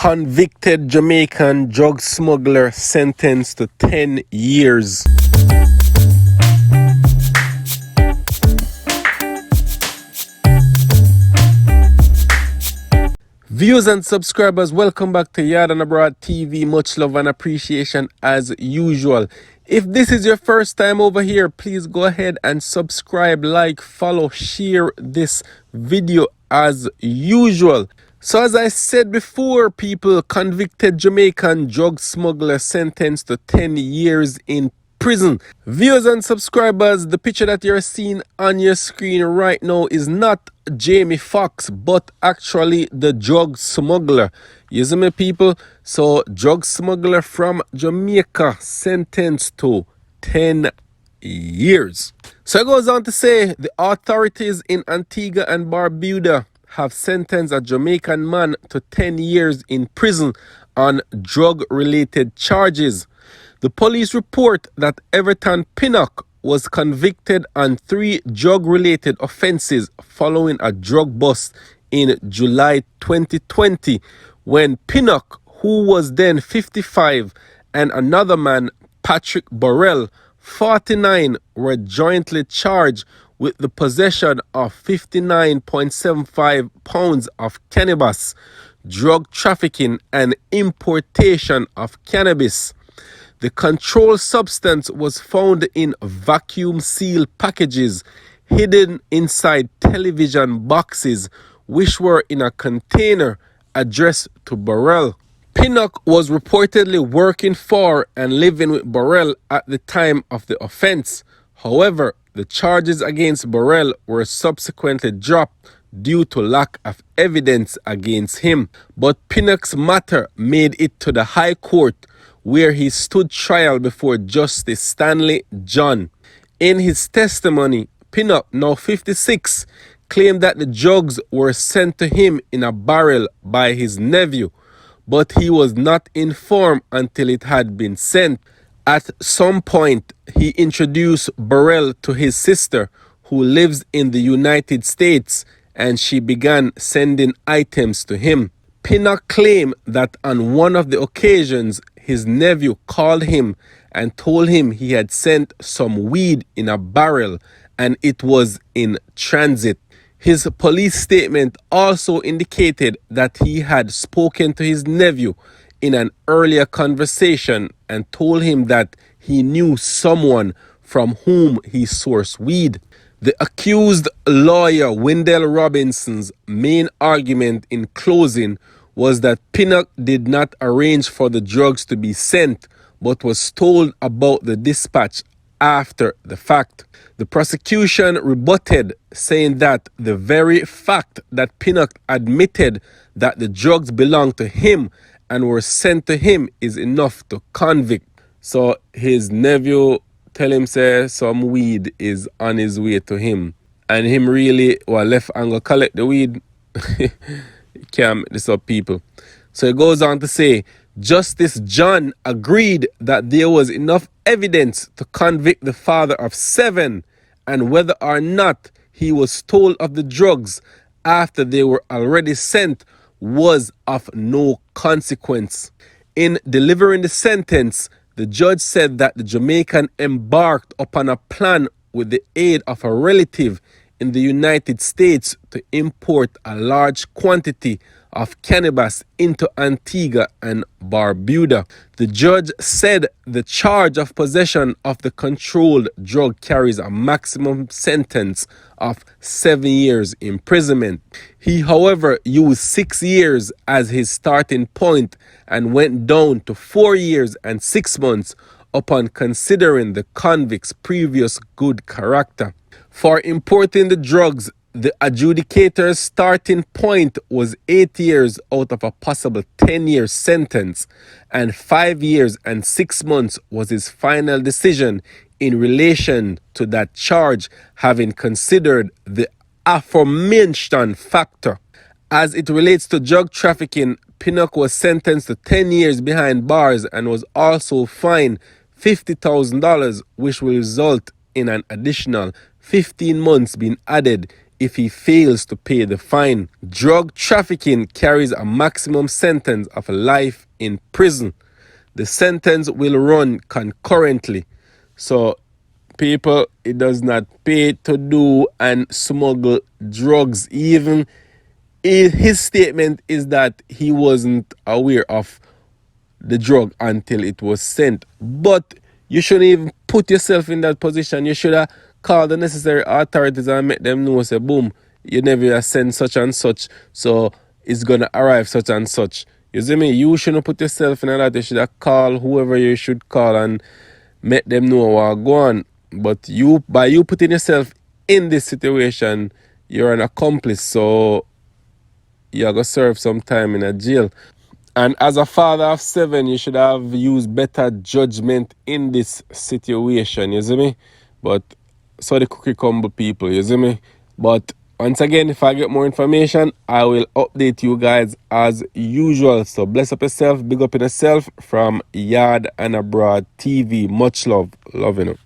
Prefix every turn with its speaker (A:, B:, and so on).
A: Convicted Jamaican drug smuggler sentenced to 10 years. Viewers and subscribers, welcome back to YaadAndAbroadTV. Much love and appreciation as usual. If this is your first time over here, please go ahead and subscribe, like, follow, share this video as usual. So as I said before, people, convicted Jamaican drug smuggler sentenced to 10 years in prison. Viewers and subscribers, the picture that you're seeing on your screen right now is not Jamie Foxx, but actually the drug smuggler. You see me, people? So, drug smuggler from Jamaica sentenced to 10 years. So it goes on to say the authorities in Antigua and Barbuda have sentenced a Jamaican man to 10 years in prison on drug-related charges. The police report that Everton Pinnock was convicted on 3 drug-related offences following a drug bust in July 2020 when Pinnock, who was then 55, and another man, Patrick Burrell, 49, were jointly charged with the possession of 59.75 pounds of cannabis, drug trafficking and importation of cannabis. The controlled substance was found in vacuum-sealed packages hidden inside television boxes, which were in a container addressed to Burrell. Pinnock was reportedly working for and living with Burrell at the time of the offense. However, the charges against Burrell were subsequently dropped due to lack of evidence against him. But Pinnock's matter made it to the High Court, where he stood trial before Justice Stanley John. In his testimony, Pinnock, now 56, claimed that the drugs were sent to him in a barrel by his nephew, but he was not informed until it had been sent. At some point, he introduced Burrell to his sister, who lives in the United States, and she began sending items to him. Pinnock claimed that on one of the occasions, his nephew called him and told him he had sent some weed in a barrel and it was in transit. His police statement also indicated that he had spoken to his nephew in an earlier conversation and told him that he knew someone from whom he sourced weed. The accused lawyer Wendell Robinson's main argument in closing was that Pinnock did not arrange for the drugs to be sent, but was told about the dispatch after the fact. The prosecution rebutted, saying that the very fact that Pinnock admitted that the drugs belonged to him and were sent to him is enough to convict. So his nephew tell him say some weed is on his way to him, and him really left and go collect the weed. Can't make this up, people. So it goes on to say, Justice John agreed that there was enough evidence to convict the father of 7, and whether or not he was told of the drugs after they were already sent was of no consequence. In delivering the sentence, the judge said that the Jamaican embarked upon a plan with the aid of a relative in the United States to import a large quantity of cannabis into Antigua and Barbuda. The judge said the charge of possession of the controlled drug carries a maximum sentence of 7 years imprisonment. He, however, used 6 years as his starting point and went down to 4 years and 6 months upon considering the convict's previous good character. For importing the drugs, the adjudicator's starting point was 8 years out of a possible 10-year sentence, and 5 years and 6 months was his final decision in relation to that charge, having considered the aforementioned factor. As it relates to drug trafficking, Pinnock was sentenced to 10 years behind bars and was also fined $50,000, which will result in an additional 15 months being added if he fails to pay the fine. Drug trafficking carries a maximum sentence of life in prison. The sentence will run concurrently. So, people, it does not pay to do and smuggle drugs. Even his statement is that he wasn't aware of the drug until it was sent. But you shouldn't even put yourself in that position. You should have called the necessary authorities and make them know, say, boom, you never send such and such, so it's gonna arrive such and such. You see me? You shouldn't put yourself in that. You should have called whoever you should call and make them know what go on. But you, by you putting yourself in this situation, you're an accomplice, so you're gonna serve some time in a jail. And as a father of 7, you should have used better judgment in this situation, you see me? But so the cookie crumble, people, you see me? But once again, if I get more information, I will update you guys as usual. So bless up yourself, big up in yourself from Yard and Abroad TV. Much love. Loving it.